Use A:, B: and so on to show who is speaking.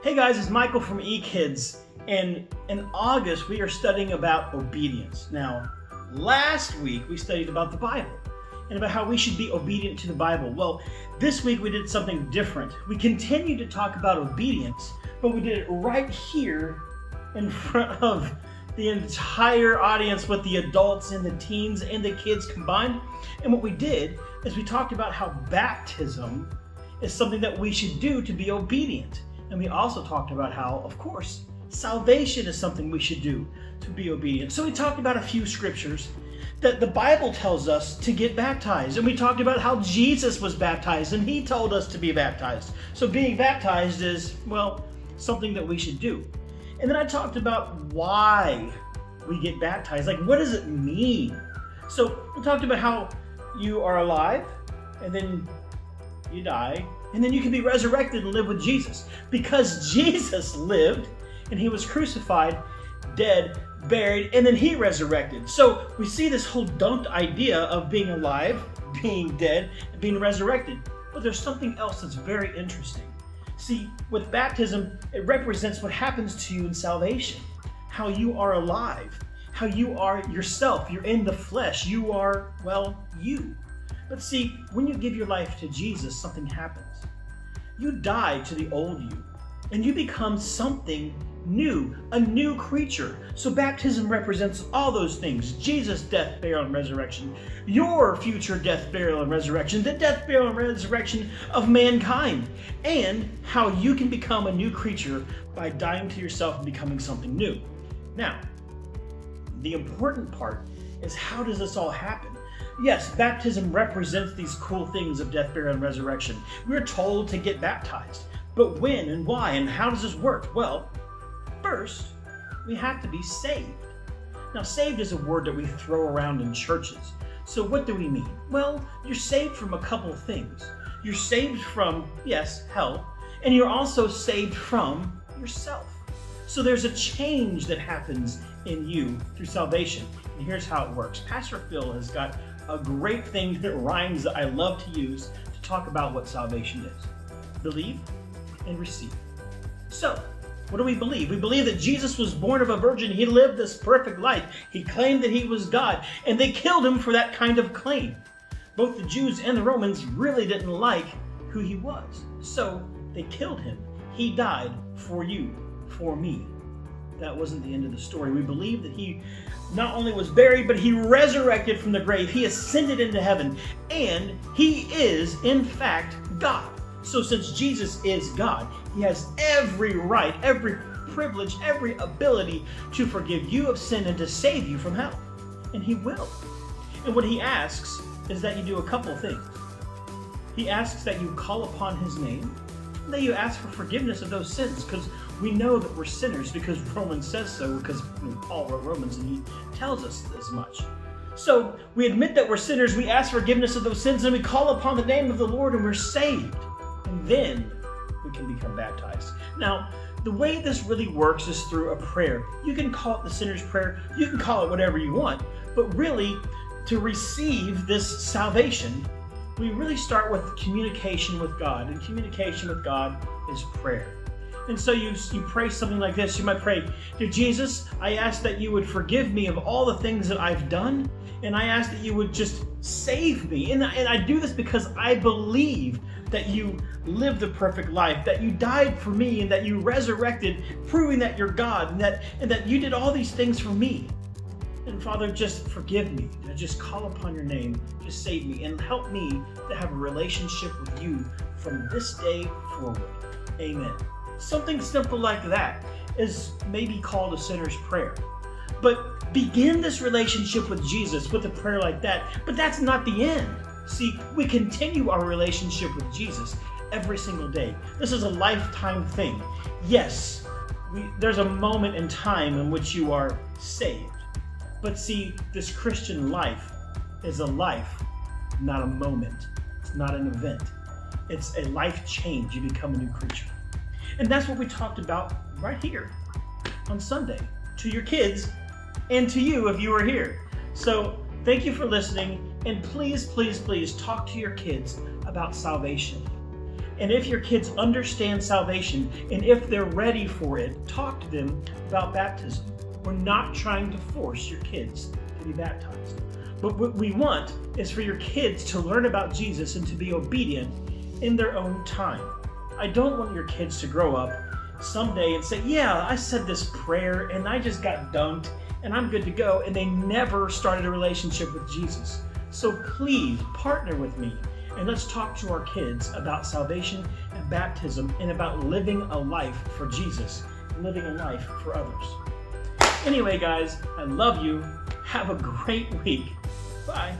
A: Hey guys, it's Michael from Ekids, and in August we are studying about obedience. Now, last week we studied about the Bible and about how we should be obedient to the Bible. Well, this week we did something different. We continued to talk about obedience, but we did it right here in front of the entire audience with the adults and the teens and the kids combined. And what we did is we talked about how baptism is something that we should do to be obedient. And we also talked about how, of course, salvation is something we should do to be obedient. So we talked about a few scriptures that the Bible tells us to get baptized. And we talked about how Jesus was baptized and he told us to be baptized. So being baptized is, well, something that we should do. And then I talked about why we get baptized. Like, what does it mean? So we talked about how you are alive and then you die, and then you can be resurrected and live with Jesus. Because Jesus lived and he was crucified, dead, buried, and then he resurrected. So we see this whole dumped idea of being alive, being dead, and being resurrected. But there's something else that's very interesting. See, with baptism, it represents what happens to you in salvation. How you are alive, how you are yourself. You're in the flesh. You are, well, you. But see, when you give your life to Jesus, something happens. You die to the old you, and you become something new, a new creature. So baptism represents all those things. Jesus' death, burial, and resurrection. Your future death, burial, and resurrection. The death, burial, and resurrection of mankind. And how you can become a new creature by dying to yourself and becoming something new. Now, the important part is, how does this all happen? Yes, baptism represents these cool things of death, burial, and resurrection. We're told to get baptized. But when and why and how does this work? Well, first, we have to be saved. Now, saved is a word that we throw around in churches. So what do we mean? Well, you're saved from a couple of things. You're saved from, yes, hell, and you're also saved from yourself. So there's a change that happens in you through salvation. And here's how it works. Pastor Phil has got a great thing that rhymes that I love to use to talk about what salvation is. Believe and receive. So, what do we believe? We believe that Jesus was born of a virgin. He lived this perfect life. He claimed that he was God, and they killed him for that kind of claim. Both the Jews and the Romans really didn't like who he was, so they killed him. He died for you, for me. That wasn't the end of the story. We believe that he not only was buried, but he resurrected from the grave. He ascended into heaven, and he is, in fact, God. So since Jesus is God, he has every right, every privilege, every ability to forgive you of sin and to save you from hell. And he will. And what he asks is that you do a couple of things. He asks that you call upon his name, and that you ask for forgiveness of those sins, because we know that we're sinners because Romans says so, because Paul wrote Romans and he tells us as much. So we admit that we're sinners, we ask forgiveness of those sins, and we call upon the name of the Lord and we're saved. And then we can become baptized. Now, the way this really works is through a prayer. You can call it the sinner's prayer, you can call it whatever you want, but really, to receive this salvation, we really start with communication with God, and communication with God is prayer. And so you pray something like this. You might pray, "Dear Jesus, I ask that you would forgive me of all the things that I've done, and I ask that you would just save me. And I do this because I believe that you lived a perfect life, that you died for me, and that you resurrected, proving that you're God, and that you did all these things for me. And Father, just forgive me. I just call upon your name. Just save me and help me to have a relationship with you from this day forward. Amen." Something simple like that is maybe called a sinner's prayer. But begin this relationship with Jesus with a prayer like that. But that's not the end. See, we continue our relationship with Jesus every single day. This is a lifetime thing. Yes, there's a moment in time in which you are saved. But see, this Christian life is a life, not a moment. It's not an event. It's a life change. You become a new creature. And that's what we talked about right here on Sunday to your kids and to you if you were here. So thank you for listening, and please, please, please talk to your kids about salvation. And if your kids understand salvation and if they're ready for it, talk to them about baptism. We're not trying to force your kids to be baptized. But what we want is for your kids to learn about Jesus and to be obedient in their own time. I don't want your kids to grow up someday and say, yeah, I said this prayer and I just got dunked and I'm good to go, and they never started a relationship with Jesus. So please partner with me and let's talk to our kids about salvation and baptism and about living a life for Jesus, living a life for others. Anyway, guys, I love you. Have a great week. Bye.